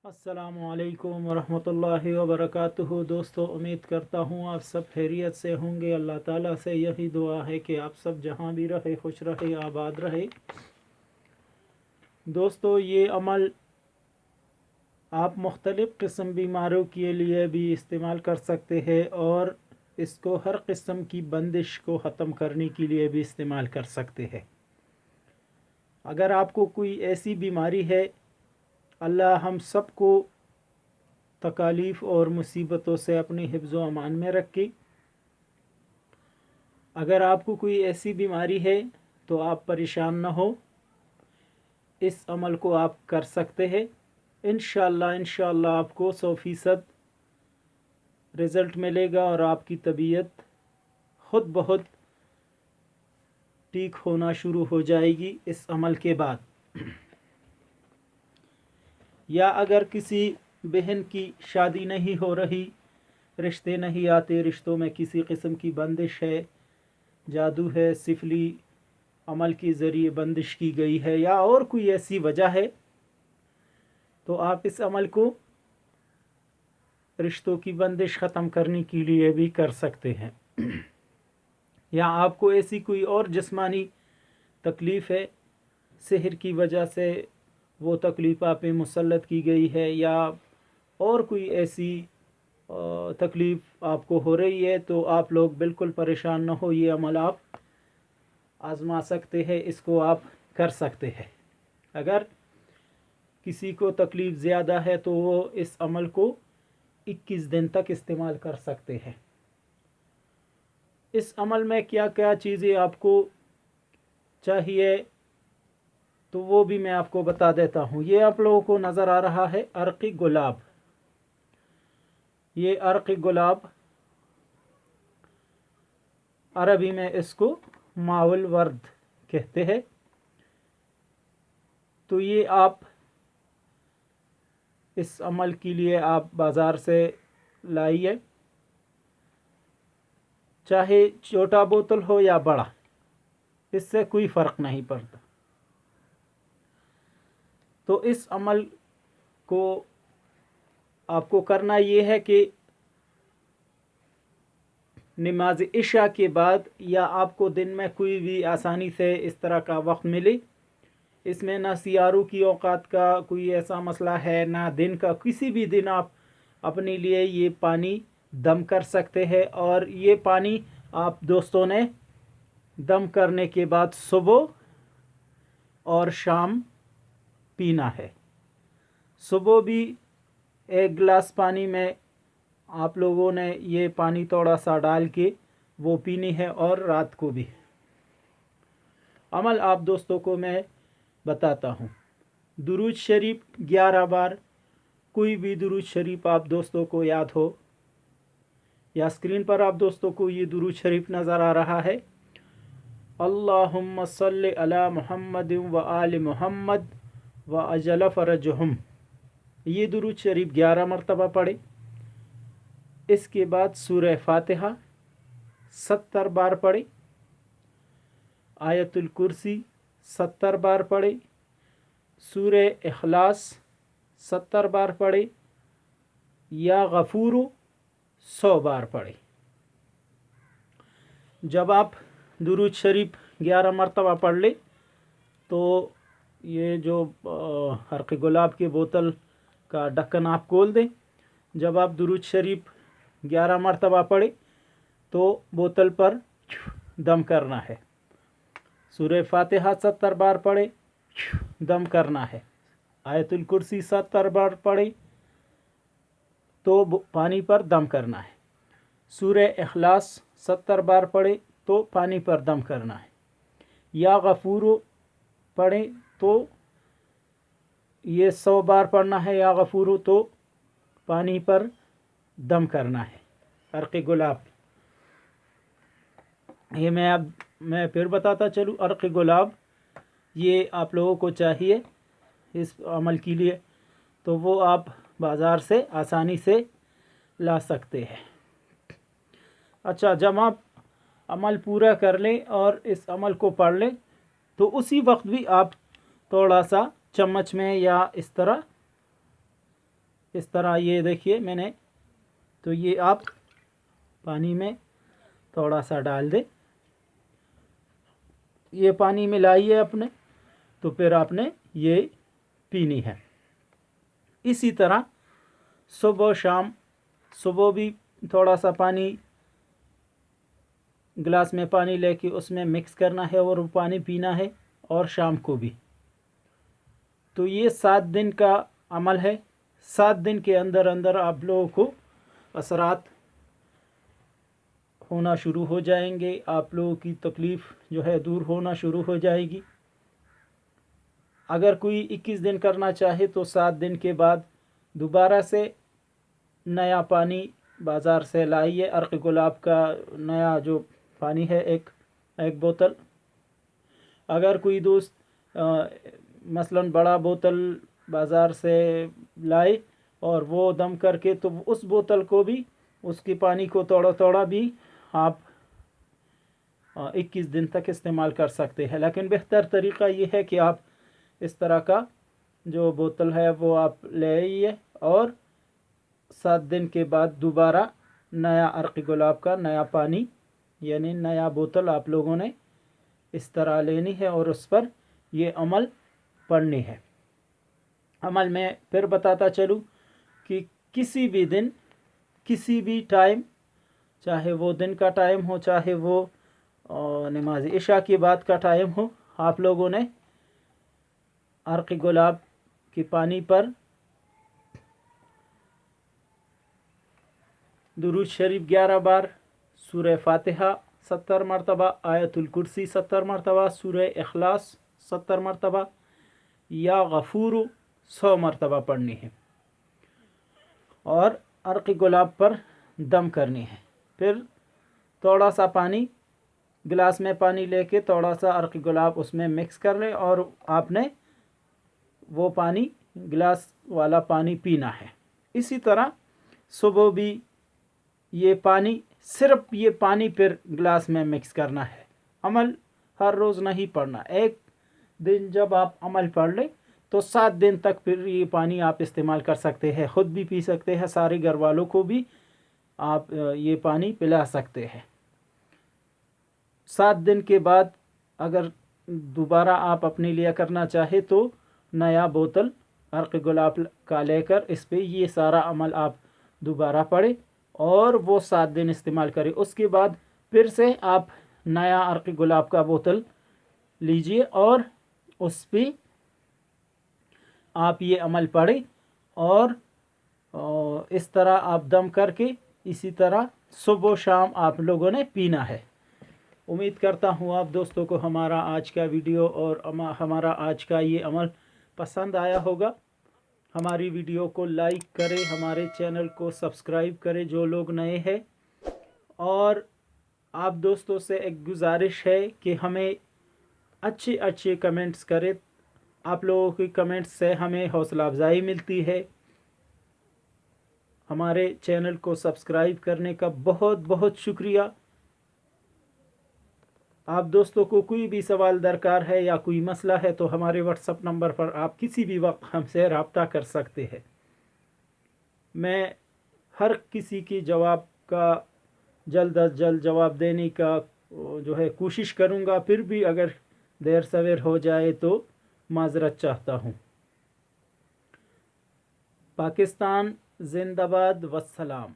अस्सलामुअलैकुम वरहमतुल्लाहि वबरकातुहू। दोस्तों, उम्मीद करता हूँ आप सब खैरियत से होंगे। अल्लाह ताला से यही दुआ है कि आप सब जहाँ भी रहे खुश रहे, आबाद रहे। दोस्तों, ये अमल आप मुख्तलिफ़ किस्म बीमारियों के लिए भी इस्तेमाल कर सकते हैं और इसको हर किस्म की बंदिश को ख़त्म करने के लिए भी इस्तेमाल कर सकते हैं। अगर आपको कोई ऐसी बीमारी है, अल्लाह हम सब को तकालीफ़ और मुसीबतों से अपने हिफ्ज़ व अमान में रखे। अगर आपको कोई ऐसी बीमारी है तो आप परेशान न हो, इस अमल को आप कर सकते हैं। इंशाअल्लाह आपको 100% रिज़ल्ट मिलेगा और आपकी तबीयत ख़ुद बहुत ठीक होना शुरू हो जाएगी इस अमल के बाद। या अगर किसी बहन की शादी नहीं हो रही, रिश्ते नहीं आते, रिश्तों में किसी किस्म की बंदिश है, जादू है, सिफली अमल के ज़रिए बंदिश की गई है या और कोई ऐसी वजह है, तो आप इस अमल को रिश्तों की बंदिश ख़त्म करने के लिए भी कर सकते हैं। या आपको ऐसी कोई और जिस्मानी तकलीफ़ है, सिहर की वजह से वो तकलीफ़ आप पे मुसल्लत की गई है या और कोई ऐसी तकलीफ़ आपको हो रही है, तो आप लोग बिल्कुल परेशान न हो। ये अमल आप आज़मा सकते हैं, इसको आप कर सकते हैं। अगर किसी को तकलीफ़ ज़्यादा है तो वो इस अमल को 21 दिन तक इस्तेमाल कर सकते हैं। इस अमल में क्या क्या चीज़ें आपको चाहिए तो वो भी मैं आपको बता देता हूँ। ये आप लोगों को नज़र आ रहा है अर्क़ी गुलाब। ये अर्क़ी गुलाब, अरबी में इसको माउल वर्द कहते हैं। तो ये आप इस अमल के लिए आप बाज़ार से लाइए, चाहे छोटा बोतल हो या बड़ा, इससे कोई फ़र्क नहीं पड़ता। तो इस अमल को आपको करना ये है कि नमाज इशा के बाद या आपको दिन में कोई भी आसानी से इस तरह का वक्त मिले, इसमें ना सियारों की औकात का कोई ऐसा मसला है ना दिन का, किसी भी दिन आप अपने लिए ये पानी दम कर सकते हैं। और ये पानी आप दोस्तों ने दम करने के बाद सुबह और शाम पीना है। सुबह भी 1 गिलास पानी में आप लोगों ने ये पानी थोड़ा सा डाल के वो पीनी है और रात को भी। अमल आप दोस्तों को मैं बताता हूँ। दुरूद शरीफ 11 बार, कोई भी दुरूद शरीफ आप दोस्तों को याद हो, या स्क्रीन पर आप दोस्तों को ये दुरूद शरीफ नज़र आ रहा है, अल्लाहुम्मा सल्लि अला मुहम्मद व आल मुहम्मद व अजल फ़रजहुम। ये दुरूद शरीफ 11 मरतबा पढ़े। इसके बाद सूरह फातिहा 70 बार पढ़े, आयतुल कुर्सी 70 बार पढ़े, सूरह इखलास 70 बार पढ़े, या गफूर 100 बार पढ़े। जब आप दुरूद शरीफ 11 मरतबा पढ़ ले तो ये जो अर्क़ी गुलाब के बोतल का ढक्कन आप खोल दें। जब आप दुरूद शरीफ 11 मरतबा पढ़े तो बोतल पर दम करना है। सूरह फातिहा 70 बार पढ़े, दम करना है। आयतुल कुर्सी 70 बार पढ़े तो पानी पर दम करना है। सूरह इखलास 70 बार पढ़े तो पानी पर दम करना है। या गफूर पढ़े तो ये 100 बार पढ़ना है, या गफूर तो पानी पर दम करना है। अर्क़ी गुलाब, ये मैं फिर बताता चलूँ। अर्क़ी गुलाब ये आप लोगों को चाहिए इस अमल के लिए, तो वो आप बाज़ार से आसानी से ला सकते हैं। अच्छा, जब आप अमल पूरा कर लें और इस अमल को पढ़ लें तो उसी वक्त भी आप थोड़ा सा चम्मच में या इस तरह इस तरह ये देखिए मैंने, तो ये आप पानी में थोड़ा सा डाल दें, ये पानी मिलाइए अपने, तो फिर आपने ये पीनी है। इसी तरह सुबह शाम, सुबह भी थोड़ा सा पानी, गिलास में पानी लेके उसमें मिक्स करना है और वो पानी पीना है, और शाम को भी। तो ये 7 दिन का अमल है। 7 दिन के अंदर अंदर आप लोगों को असरात होना शुरू हो जाएंगे, आप लोगों की तकलीफ़ जो है दूर होना शुरू हो जाएगी। अगर कोई 21 दिन करना चाहे तो 7 दिन के बाद दोबारा से नया पानी बाज़ार से लाइए, अर्क गुलाब का नया जो पानी है, एक बोतल। अगर कोई दोस्त मसलन बड़ा बोतल बाज़ार से लाए और वो दम करके, तो उस बोतल को भी, उसके पानी को थोड़ा थोड़ा भी आप 21 दिन तक इस्तेमाल कर सकते हैं। लेकिन बेहतर तरीक़ा ये है कि आप इस तरह का जो बोतल है वो आप ले आइए, और 7 दिन के बाद दोबारा नया अर्क गुलाब का नया पानी, यानी नया बोतल आप लोगों ने इस तरह लेनी है और उस पर ये अमल पढ़नी है। अमल में फिर बताता चलूँ कि किसी भी दिन, किसी भी टाइम, चाहे वो दिन का टाइम हो, चाहे वो नमाज इशा के बाद का टाइम हो, आप लोगों ने अर्क गुलाब के पानी पर दुरूद शरीफ 11 बार, सूरह फातिहा 70 मरतबा, आयतुल कुर्सी 70 मरतबा, सूरह इखलास 70 मरतबा, या गफूर 100 मरतबा पढ़नी है, और अर्क गुलाब पर दम करनी है। फिर थोड़ा सा पानी, गिलास में पानी लेके थोड़ा सा अर्क गुलाब उसमें मिक्स कर ले, और आपने वो पानी, गिलास वाला पानी पीना है। इसी तरह सुबह भी ये पानी, सिर्फ ये पानी फिर गिलास में मिक्स करना है। अमल हर रोज़ नहीं पढ़ना। एक दिन जब आप अमल पढ़ लें तो 7 दिन तक फिर ये पानी आप इस्तेमाल कर सकते हैं, ख़ुद भी पी सकते हैं, सारे घर वालों को भी आप ये पानी पिला सकते हैं। 7 दिन के बाद अगर दोबारा आप अपने लिए करना चाहे तो नया बोतल अर्क गुलाब का लेकर इस पे ये सारा अमल आप दोबारा पढ़ें और वो 7 दिन इस्तेमाल करें। उसके बाद फिर से आप नया अर्क गुलाब का बोतल लीजिए और उस पे आप ये अमल पढ़ें, और इस तरह आप दम करके इसी तरह सुबह शाम आप लोगों ने पीना है। उम्मीद करता हूँ आप दोस्तों को हमारा आज का वीडियो और हमारा आज का ये अमल पसंद आया होगा। हमारी वीडियो को लाइक करें, हमारे चैनल को सब्सक्राइब करें जो लोग नए हैं, और आप दोस्तों से एक गुजारिश है कि हमें अच्छे अच्छे कमेंट्स करें। आप लोगों की कमेंट्स से हमें हौसला अफजाई मिलती है। हमारे चैनल को सब्सक्राइब करने का बहुत बहुत शुक्रिया। आप दोस्तों को कोई भी सवाल दरकार है या कोई मसला है तो हमारे व्हाट्सएप नंबर पर आप किसी भी वक्त हमसे रब्ता कर सकते हैं। मैं हर किसी की जवाब का जल्द अज जल्द जवाब देने का जो है कोशिश करूंगा। फिर भी अगर देर सवेर हो जाए तो माजरत चाहता हूं। पाकिस्तान जिंदाबाद, वस्सलाम।